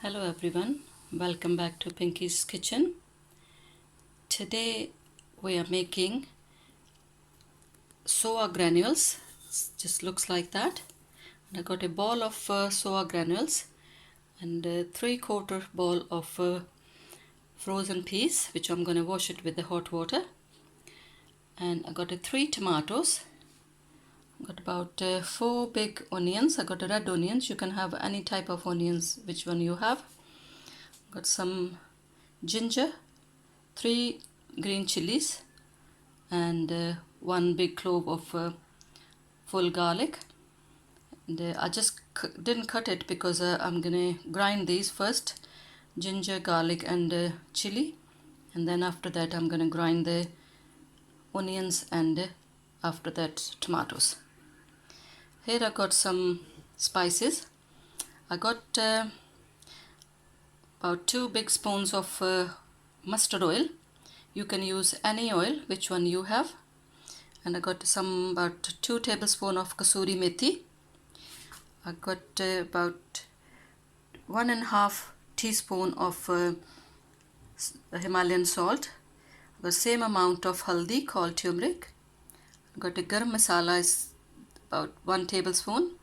Hello everyone, welcome back to Pinky's Kitchen. Today we are making soya granules. Just looks like that. And I got a ball of soya granules and a 3/4 bowl of frozen peas, which I'm going to wash it with the hot water. And I got 3 tomatoes. I got about 4 big onions. I got red onions. You can have any type of onions, which one you have. Got some ginger, 3 green chilies, and 1 big clove of full garlic. And I just didn't cut it because I'm gonna grind these first, ginger, garlic, and chili, and then after that I'm gonna grind the onions, and after that tomatoes. Here I got some spices. I got about 2 big spoons of mustard oil. You can use any oil, which one you have. And I got about 2 tablespoons of kasuri methi. I got about 1.5 teaspoon of Himalayan salt. I got same amount of halhi called turmeric. I got a garam masala is about 1 tablespoon.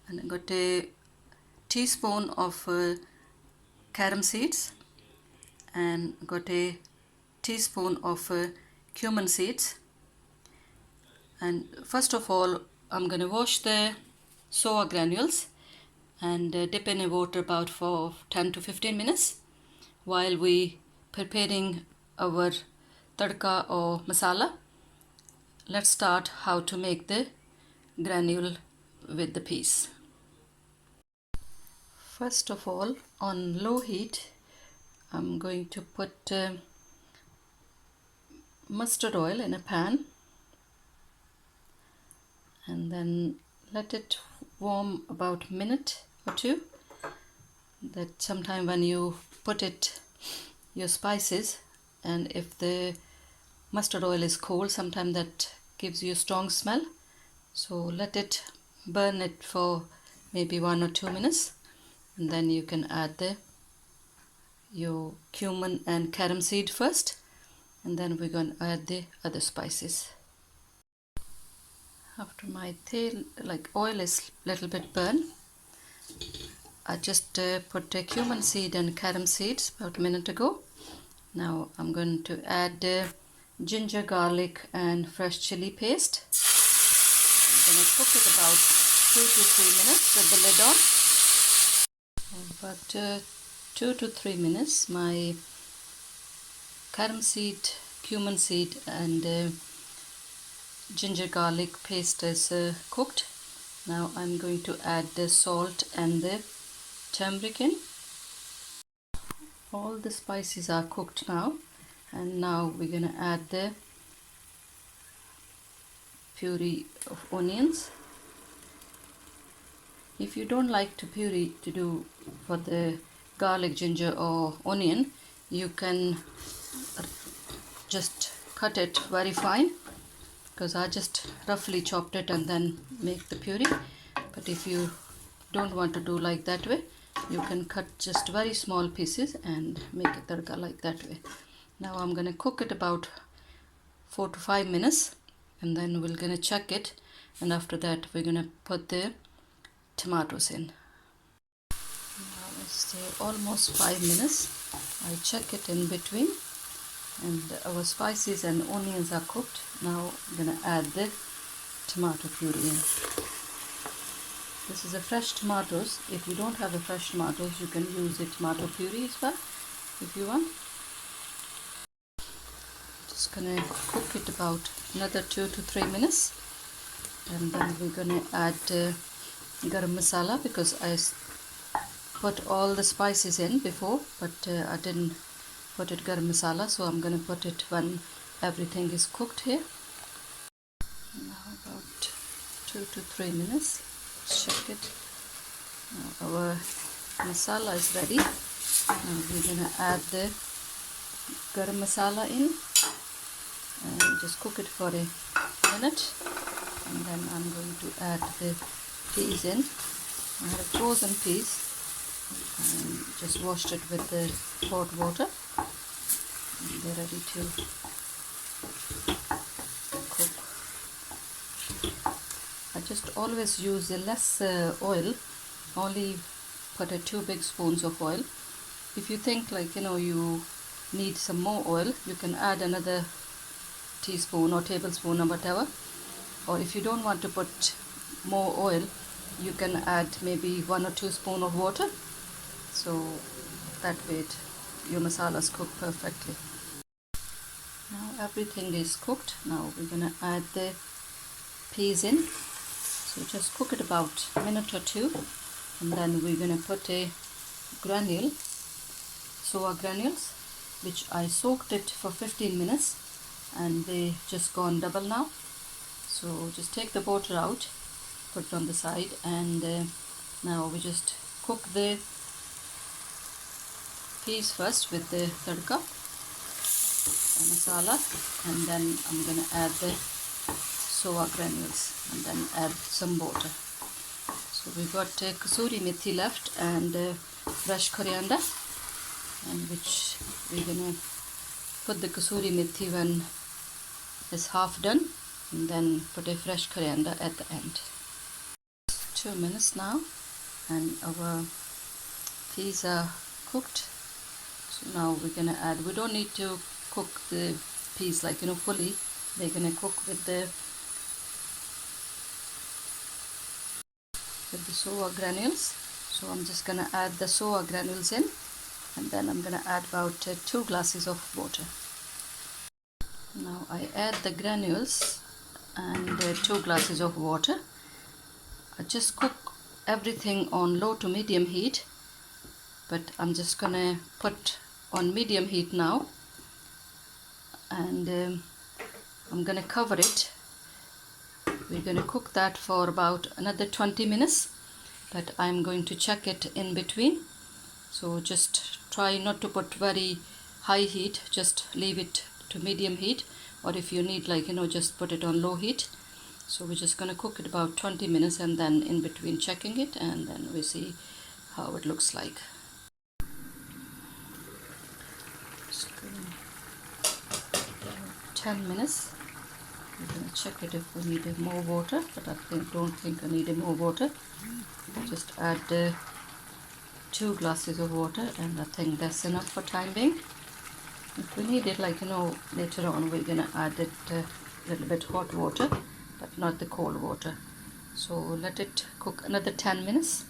And I got a teaspoon of caram seeds, and got a teaspoon of cumin seeds. And first of all, I'm going to wash the soya granules and dip in a water about for 10 to 15 minutes while we preparing our tadka or masala. Let's start how to make the granule with the peas. First of all, on low heat, I'm going to put mustard oil in a pan and then let it warm about a minute or two. That sometime when you put it your spices, and if the mustard oil is cold, sometimes that gives you a strong smell. So let it burn it for maybe 1 or 2 minutes, and then you can add your cumin and caram seed first, and then we're going to add the other spices. After my oil is little bit burned, I just put cumin seed and caram seeds about a minute ago. Now I'm going to add ginger, garlic, and fresh chili paste. I'm going to cook it about 2 to 3 minutes with the lid on. About 2 to 3 minutes, my caram seed, cumin seed, and ginger garlic paste is cooked. Now I'm going to add the salt and the turmeric in. All the spices are cooked now, and now we're going to add the puree of onions. If you don't like to puree to do for the garlic, ginger or onion, you can just cut it very fine, because I just roughly chopped it and then make the puree. But if you don't want to do like that way, you can cut just very small pieces and make a tadka like that way. Now I'm going to cook it about 4 to 5 minutes, and then we're going to check it, and after that we're going to put the tomatoes in. Now it's almost 5 minutes. I check it in between, and our spices and onions are cooked. Now I'm going to add the tomato puree in. This is a fresh tomatoes. If you don't have the fresh tomatoes, you can use the tomato puree as well if you want. Just gonna cook it about another 2 to 3 minutes, and then we're gonna add garam masala, because I put all the spices in before, but I didn't put it garam masala, so I'm gonna put it when everything is cooked here. Now about 2 to 3 minutes. Check it. Now our masala is ready. Now we're gonna add the garam masala in and just cook it for a minute, and then I'm going to add the peas in. I have frozen peas, and just washed it with the hot water. And they're ready to cook. I just always use less oil, only put 2 big spoons of oil. If you think like you need some more oil, you can add another teaspoon or tablespoon or whatever. Or if you don't want to put more oil, you can add maybe 1 or 2 spoons of water. So that way your masalas cook perfectly. Now everything is cooked. Now we're gonna add the peas in. So just cook it about a minute or two, and then we're gonna put a soya granules, which I soaked it for 15 minutes, and they just gone double now. So just take the water out, put it on the side, and now we just cook the peas first with the tadka masala, and then I'm gonna add the soya granules and then add some water. So we got kasuri methi left and fresh coriander, and which we're gonna put the kasuri methi when it's half done, and then put a fresh coriander at the end. 2 minutes now, and our peas are cooked. So now we're gonna add, we don't need to cook the peas like fully. They're gonna cook with the soya granules. So I'm just gonna add the soya granules in, and then I'm gonna add about 2 glasses of water. Now I add the granules and 2 glasses of water. I just cook everything on low to medium heat, but I'm just gonna put on medium heat now, and I'm gonna cover it. We're gonna cook that for about another 20 minutes, but I'm going to check it in between. So just try not to put very high heat, just leave it to medium heat, or if you need just put it on low heat. So we're just gonna cook it about 20 minutes, and then in between checking it, and then we see how it looks like. 10 minutes. We're going to check it if we need more water, but I don't think I need more water. Just add 2 glasses of water, and I think that's enough for time being. If we need it later on, we're going to add it a little bit hot water, but not the cold water. So let it cook another 10 minutes.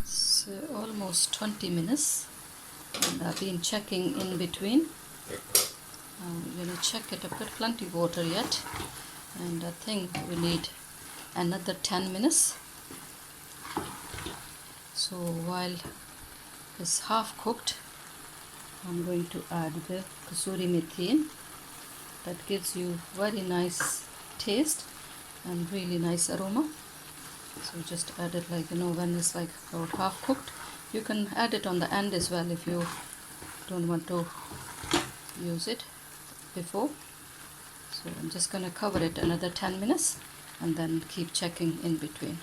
So almost 20 minutes, and I've been checking in between. We're going to check it. I put plenty of water yet, and I think we need another 10 minutes. So while it's half cooked, I'm going to add the kasuri methi in. That gives you very nice taste and really nice aroma. So just add it when it's about half cooked. You can add it on the end as well if you don't want to use it before. So I'm just going to cover it another 10 minutes and then keep checking in between.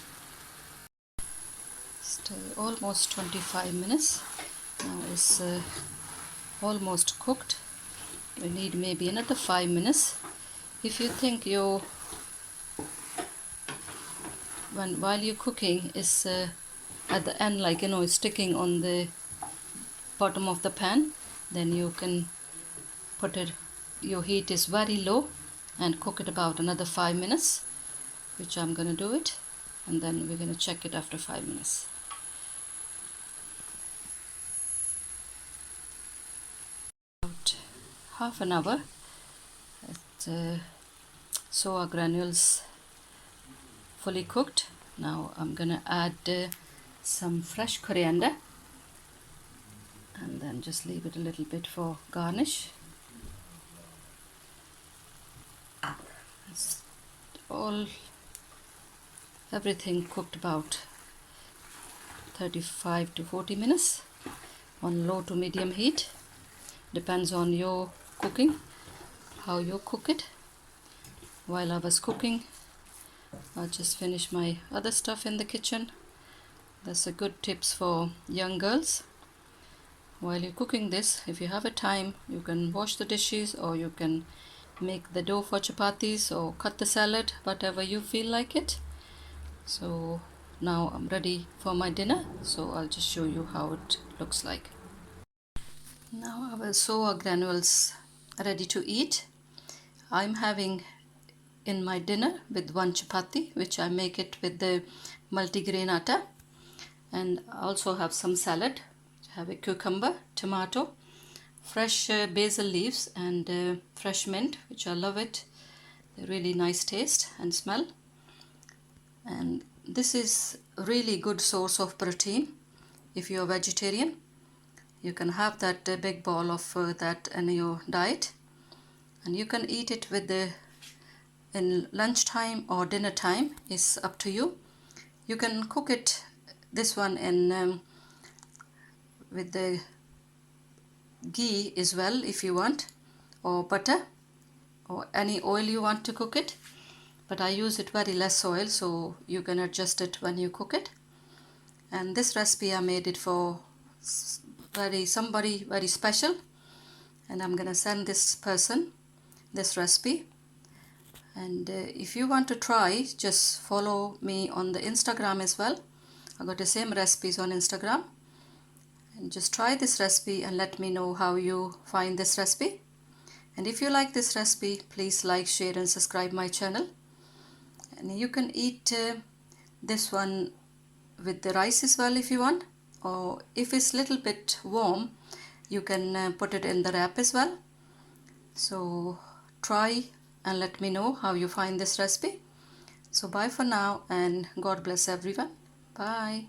Stay almost 25 minutes. Now it's almost cooked. We need maybe another 5 minutes. If you think while you're cooking is at the end it's sticking on the bottom of the pan, then you can put it, your heat is very low, and cook it about another 5 minutes, which I'm going to do it, and then we're going to check it after 5 minutes. About half an hour, soya granules fully cooked. Now I'm going to add some fresh coriander, and then just leave it a little bit for garnish. It's everything cooked about 35 to 40 minutes on low to medium heat. Depends on your cooking, how you cook it. While I was cooking, I just finished my other stuff in the kitchen, That's a good tips for young girls. While you're cooking this, if you have a time, you can wash the dishes, or you can make the dough for chapatis or cut the salad, whatever you feel like it. So now I'm ready for my dinner, so I'll just show you how it looks like. Now our soya granules ready to eat. I'm having in my dinner with one chapati, which I make it with the multigrain atta, and I also have some salad. I have a cucumber, tomato, fresh basil leaves, and fresh mint, which I love it. They're really nice taste and smell. And this is a really good source of protein. If you're vegetarian, you can have that big ball of that in your diet, and you can eat it with the in lunchtime or dinner time. Is up to you. You can cook it this one in with the ghee as well if you want, or butter, or any oil you want to cook it, but I use it very less oil, so you can adjust it when you cook it. And this recipe I made it for somebody very special, and I'm gonna send this person this recipe. And if you want to try, just follow me on the Instagram as well. I got the same recipes on Instagram, and just try this recipe and let me know how you find this recipe. And if you like this recipe, please like, share and subscribe my channel. And you can eat this one with the rice as well if you want, or if it's a little bit warm, you can put it in the wrap as well. So try and let me know how you find this recipe. So bye for now, and God bless everyone. Bye.